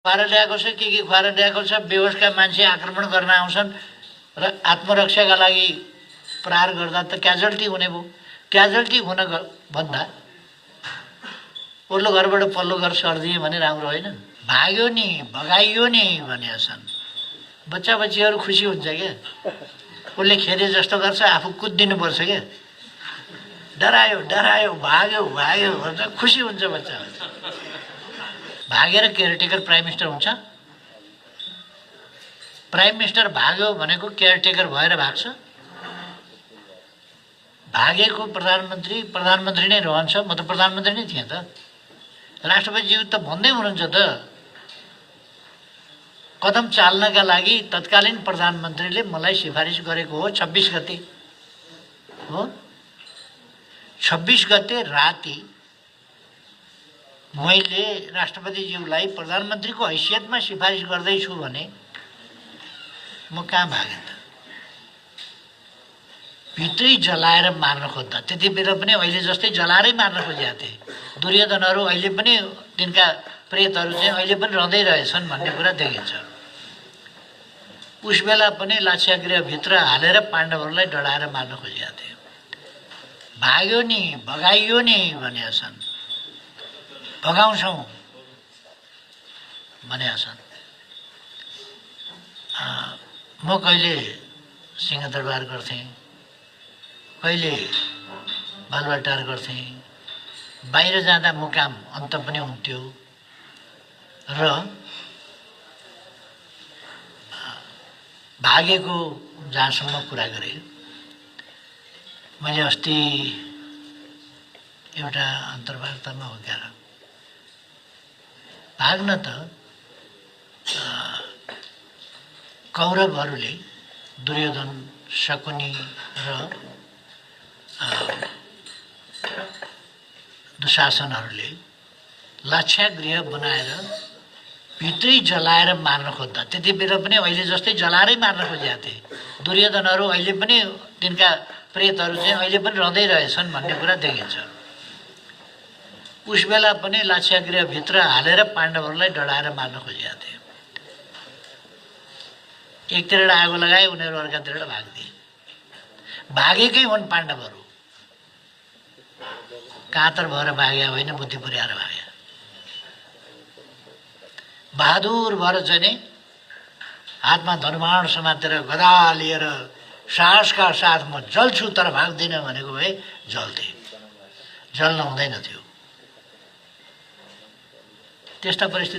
खुवाएर ल्याएको छ के खुवाएर ल्याएको छ। बेहोसका मान्छे आक्रमण गर्न आउँछन् र आत्मरक्षाका लागि प्रहार गर्दा त क्याजुअल्टी हुने भयो। क्याजुअल्टी हुन भन्दा पल्लो घरबाट पल्लो घर सर्दिए भने राम्रो होइन। भाग्यो नि भगाइयो नि भनेका छन्। बच्चा बच्चीहरू खुसी हुन्छ क्या। उसले खेले जस्तो गर्छ, आफू कुदिनुपर्छ क्या। डरायो डरायो भाग्यो भाग्यो भन्छ, खुसी हुन्छ बच्चा। भागेर केयरटेकर प्राइम मिनिस्टर हुन्छ। प्राइम मिनिस्टर भाग्यो भनेको केयरटेकर भएर भाग्छ। भागेको प्रधानमन्त्री नै रहन्छ। म त प्रधानमन्त्री नै थिएँ त। राष्ट्रपतिज्यू त भन्दै हुनुहुन्छ त, कदम चाल्नका लागि तत्कालीन प्रधानमन्त्रीले मलाई सिफारिस गरेको हो 26 गते हो। 26 गते राति मैले राष्ट्रपतिज्यूलाई प्रधानमन्त्रीको हैसियतमा सिफारिस गर्दैछु भने म कहाँ भागेँ त? भित्रै जलाएर मार्न खोज्दा, त्यति बेला पनि अहिले जस्तै जलाएरै मार्न खोजेका थिए। दुर्योधनहरू अहिले पनि, तिनका प्रेतहरू चाहिँ अहिले पनि रहँदै रहेछन् भन्ने कुरा देखिन्छ। उस बेला पनि लाक्षागृहभित्र हालेर पाण्डवहरूलाई डढाएर मार्न खोजेका थिए। भाग्यो नि भगाइयो नि भनेका छन्। भगाउँछौँ भनेका छन्। म कहिले सिंहदरबार गर्थेँ, कहिले बालुवाटार गर्थेँ। बाहिर जाँदा मुकाम अन्त पनि हुन्थ्यो र भागेको जहाँसम्म कुरा गरेँ, मैले अस्ति एउटा अन्तर्वार्तामा हो क्या, भाग्न त कौरवहरूले, दुर्योधन, शकुनी र दुशासनहरूले लाक्षागृह बनाएर भित्रै जलाएर मार्न खोज्दा, त्यति बेला पनि अहिले जस्तै जलाएरै मार्न खोजेका थिए। दुर्योधनहरू अहिले पनि, तिनका प्रेतहरू चाहिँ अहिले पनि रहँदै रहेछन् भन्ने कुरा देखिन्छ। उस बेला पनि लाक्षागृहभित्र हालेर पाण्डवहरूलाई डढाएर मार्न खोजेका थिए। एकतिर आगो लगाए, उनीहरू अर्कातिर भागिदिए। भागेकै हुन् पाण्डवहरू, कातर भएर भागे होइन, बुद्धि पुर्याएर भागे। बहादुर भएर चाहिँ नि हातमा धनुबाण समातेर गदा लिएर साहसका साथ म जल्छु तर भाग्दिनँ भनेको भए जल्थे, जल्न हुँदैन थियो। त्यस्ता परिस्थिति